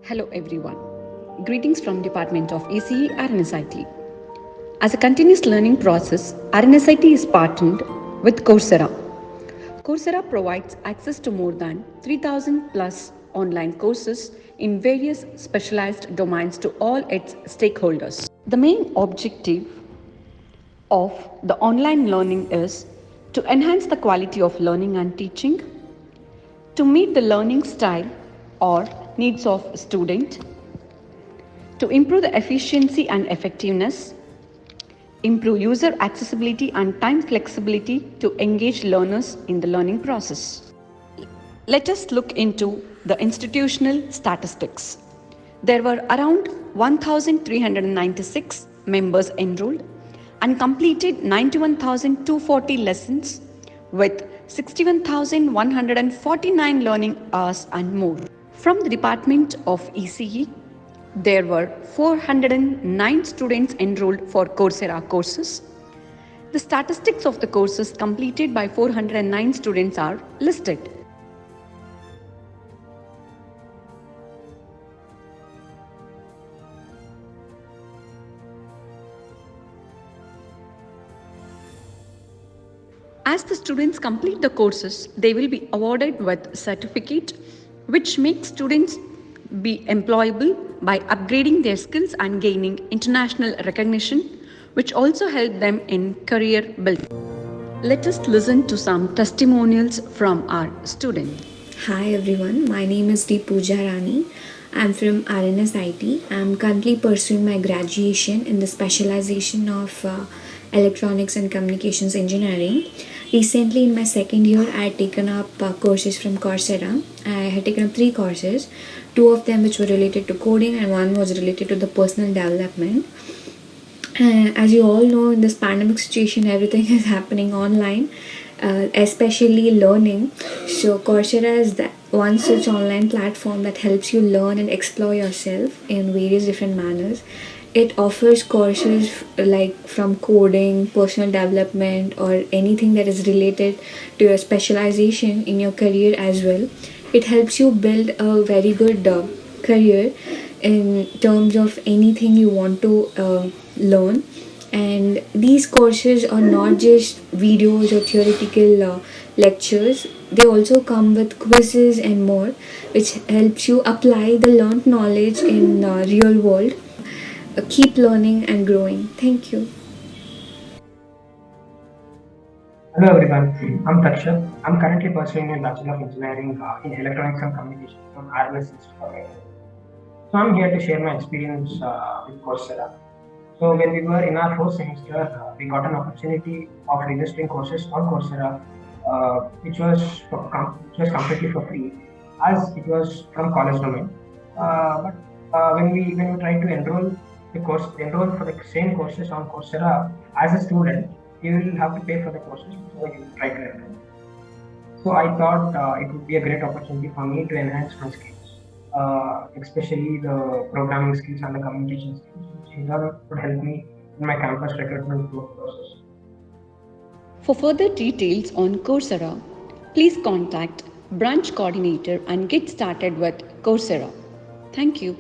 Hello everyone. Greetings from Department of ACE RNSIT. As a continuous learning process, RNSIT is partnered with Coursera. Coursera provides access to more than 3,000 plus online courses in various specialized domains to all its stakeholders. The main objective of the online learning is to enhance the quality of learning and teaching, to meet the learning style or needs of student, to improve the efficiency and effectiveness, improve user accessibility and time flexibility to engage learners in the learning process. Let us look into the institutional statistics. There were around 1,396 members enrolled and completed 91,240 lessons with 61,149 learning hours and more. From the Department of ECE, there were 409 students enrolled for Coursera courses. The statistics of the courses completed by 409 students are listed. As the students complete the courses, they will be awarded with certificate which makes students be employable by upgrading their skills and gaining international recognition, which also help them in career building. Let us listen to some testimonials from our students. Hi everyone, my name is Pooja Rani. I'm from RNSIT. I'm currently pursuing my graduation in the specialization of Electronics and Communications Engineering. Recently, in my second year, I had taken up courses from Coursera. I had taken up 3 courses, 2 of them which were related to coding and 1 was related to the personal development. As you all know, in this pandemic situation, everything is happening online, especially learning. So Coursera is the one such online platform that helps you learn and explore yourself in various different manners. It offers courses like from coding, personal development, or anything that is related to your specialization in your career as well. It helps you build a very good career in terms of anything you want to learn. And these courses are not just videos or theoretical lectures. They also come with quizzes and more, which helps you apply the learned knowledge in real world. Keep learning and growing. Thank you. Hello everyone, I'm Takshat. I'm currently pursuing a Bachelor of Engineering in Electronics and Communication from RLS Institute of India. So I'm here to share my experience with Coursera. So when we were in our 4th semester, we got an opportunity of registering courses on Coursera, which was completely for free, as it was from college domain. But when we tried to enroll for the same courses on Coursera as a student, you will have to pay for the courses before you try to enroll. So I thought it would be a great opportunity for me to enhance my skills, especially the programming skills and the communication skills, which in turn would help me in my campus recruitment process. For further details on Coursera, please contact branch coordinator and get started with Coursera. Thank you.